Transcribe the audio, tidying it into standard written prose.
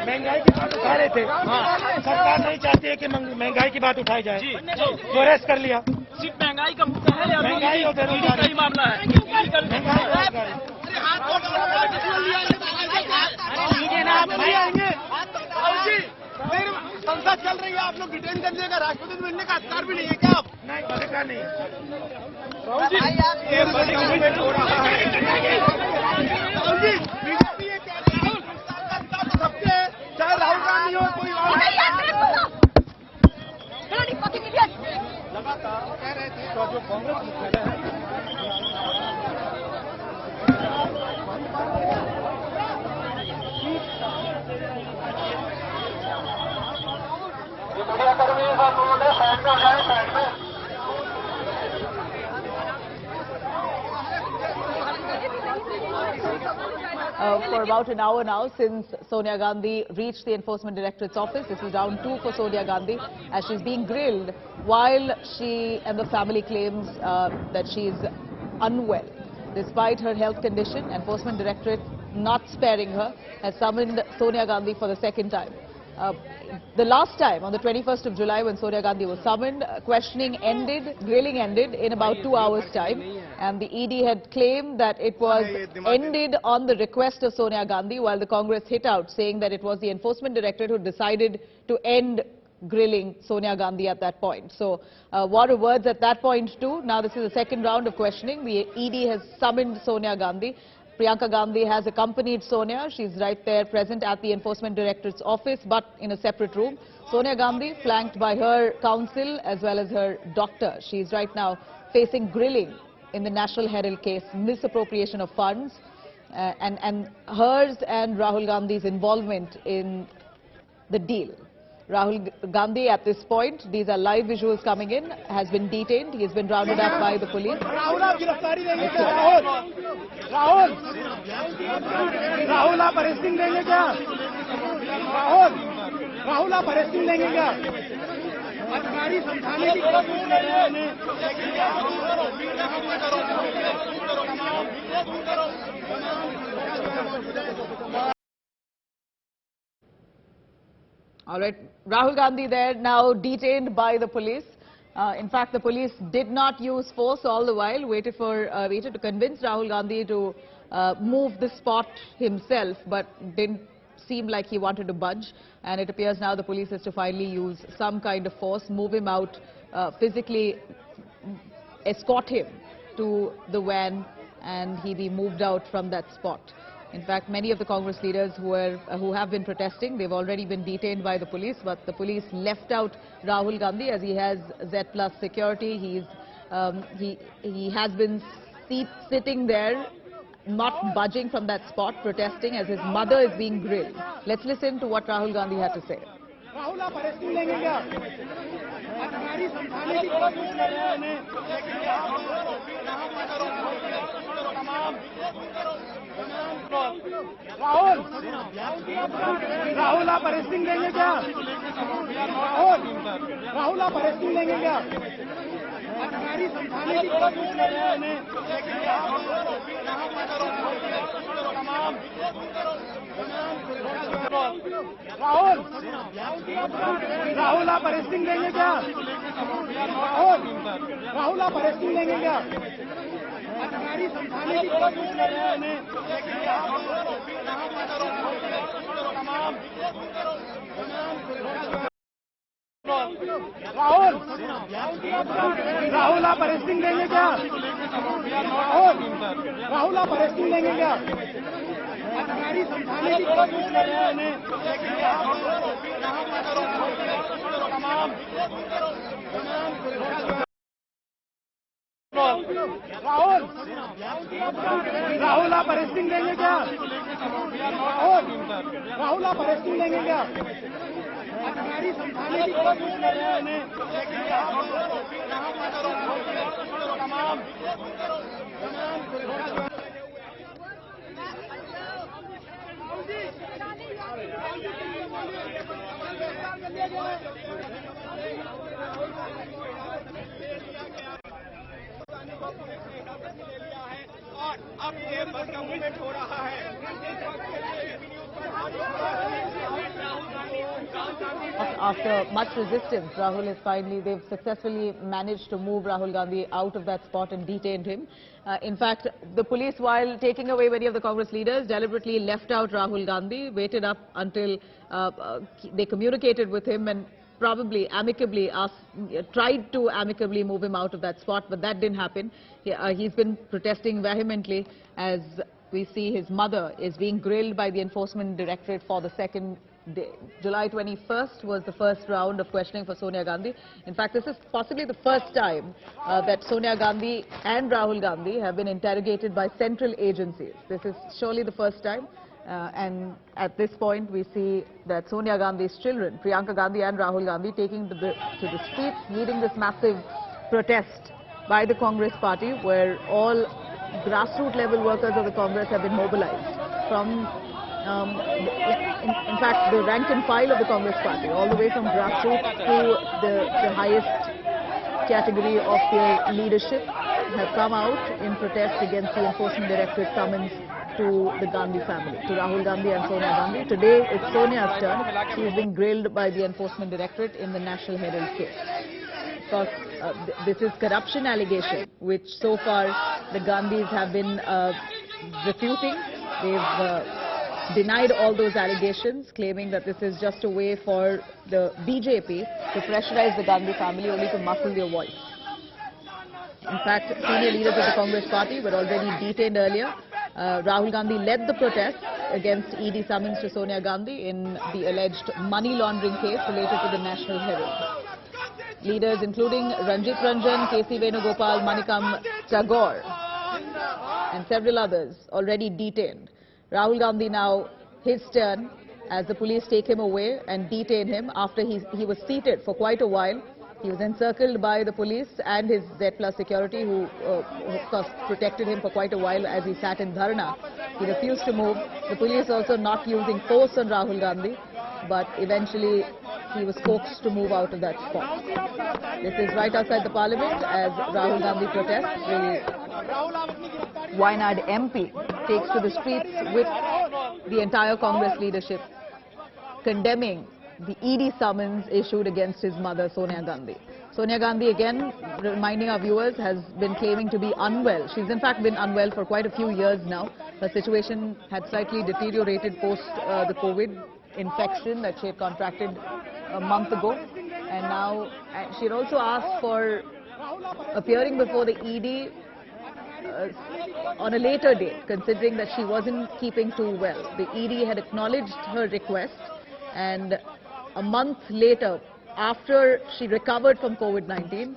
महंगाई की बात उठा रहे थे। सरकार नहीं चाहती है कि महंगाई की बात उठाई जाए, तो अरेस्ट कर लिया। सिर्फ महंगाई का मुद्दा है या महंगाई और बेरोजगारी का ही मामला है? संसद चल रही है, आप लोग डिटेन कर लिएगा, राष्ट्रपति से मिलने का अधिकार भी नहीं है क्या? आप नहीं, अधिकार नहीं। बीजेपी ये कहती है सबके, चाहे राहुल गांधी हो कोई और, लगातार कह रहे थे तो जो कांग्रेस मुख्यालय है मीडिया कर्मी साइड में साइड में For about an hour now since Sonia Gandhi reached the Enforcement Directorate's office. This is round 2 for Sonia Gandhi as she's being grilled while she and the family claims that she's unwell. Despite her health condition, Enforcement Directorate, not sparing her, has summoned Sonia Gandhi for the second time. The last time, on the 21st of July, when Sonia Gandhi was summoned, questioning ended, grilling ended in about 2 hours' time. And the ED had claimed that it was ended on the request of Sonia Gandhi, while the Congress hit out, saying that it was the Enforcement Directorate who decided to end grilling Sonia Gandhi at that point. So, what are words at that point too? Now this is the second round of questioning. The ED has summoned Sonia Gandhi. Priyanka Gandhi has accompanied Sonia. She's right there present at the Enforcement Directorate's office, but in a separate room. Sonia Gandhi, flanked by her counsel as well as her doctor. She's right now facing grilling in the National Herald case, misappropriation of funds, and hers and Rahul Gandhi's involvement in the deal. Rahul Gandhi at this point, these are live visuals coming in, has been detained. He has been rounded up by the police. Rahul आप गिरफ्तारी देंगे क्या? राहुल आप arresting देंगे क्या? राहुल आप arresting देंगे क्या? अधिकारी समझाने की कोशिश कर रहे हैं। All right, Rahul Gandhi there now detained by the police. In fact, the police did not use force all the while, waited to convince Rahul Gandhi to move the spot himself, but didn't seem like he wanted to budge. And it appears now the police has to finally use some kind of force, move him out, physically escort him to the van, and he be moved out from that spot. In fact, many of the Congress leaders who have been protesting, they've already been detained by the police, but the police left out Rahul Gandhi as he has Z+ security. He has been sitting there, not budging from that spot, protesting as his mother is being grilled. Let's listen to what Rahul Gandhi had to say. Rahul आप arresting लेंगे क्या? अधिकारी समझाने की कोशिश कर रहे हैं। राहुल आप अरेस्टिंग लेंगे क्या? राहुल आप अरेस्टिंग लेंगे क्या? अधिकारी समझाने की कोशिश कर रहे हैं। राहुल आप अरेस्टिंग लेंगे क्या? राहुल आप अरेस्टिंग लेंगे क्या? अधिकारी समझाने की कोशिश कर रहे हैं। राहुल आप अरेस्टिंग लेंगे क्या? राहुल आप अरेस्टिंग लेंगे क्या? अधिकारी समझाने की कोशिश कर रहे हैं। राहुल आप अरेस्टिंग लेंगे क्या? राहुल आप अरेस्टिंग लेंगे क्या? अधिकारी समझाने की कोशिश कर रहे हैं। और अब ये मूवमेंट हो रहा है। after much resistance, they've successfully managed to move Rahul Gandhi out of that spot and detained him. In fact, the police, while taking away many of the Congress leaders, deliberately left out Rahul Gandhi, waited up until they communicated with him and probably amicably tried to amicably move him out of that spot, but that didn't happen. He's been protesting vehemently as we see his mother is being grilled by the Enforcement Directorate for the second day. July 21st was the first round of questioning for Sonia Gandhi. In fact, this is possibly the first time that Sonia Gandhi and Rahul Gandhi have been interrogated by central agencies. This is surely the first time. And at this point, we see that Sonia Gandhi's children, Priyanka Gandhi and Rahul Gandhi, taking to the streets, leading this massive protest by the Congress party, where all grassroots level workers of the Congress have been mobilized from, in fact, the rank and file of the Congress party, all the way from grassroots to the highest category of their leadership, have come out in protest against the Enforcement Directorate summons to the Gandhi family, to Rahul Gandhi and Sonia Gandhi. Today, it's Sonia's turn. She is being grilled by the Enforcement Directorate in the National Herald case. Because this is corruption allegation, which so far the Gandhis have been refuting. They've denied all those allegations, claiming that this is just a way for the BJP to pressurize the Gandhi family, only to muffle their voice. In fact, senior leaders of the Congress party were already detained earlier. Rahul Gandhi led the protest against ED summons to Sonia Gandhi in the alleged money laundering case related to the National Herald. Leaders including Ranjit Ranjan, KC Venugopal, Manikam Tagore and several others already detained. Rahul Gandhi now, his turn, as the police take him away and detain him after he was seated for quite a while. He was encircled by the police and his Z+ security, who of course protected him for quite a while as he sat in dharna. He refused to move. The police also not using force on Rahul Gandhi, but eventually he was coaxed to move out of that spot. This is right outside the parliament as Rahul Gandhi protests. The Wayanad MP takes to the streets with the entire Congress leadership, condemning the ED summons issued against his mother, Sonia Gandhi. Sonia Gandhi, again, reminding our viewers, has been claiming to be unwell. She's in fact been unwell for quite a few years now. Her situation had slightly deteriorated post the COVID infection that she had contracted a month ago. And now she had also asked for appearing before the ED on a later date, considering that she wasn't keeping too well. The ED had acknowledged her request, and a month later, after she recovered from COVID-19,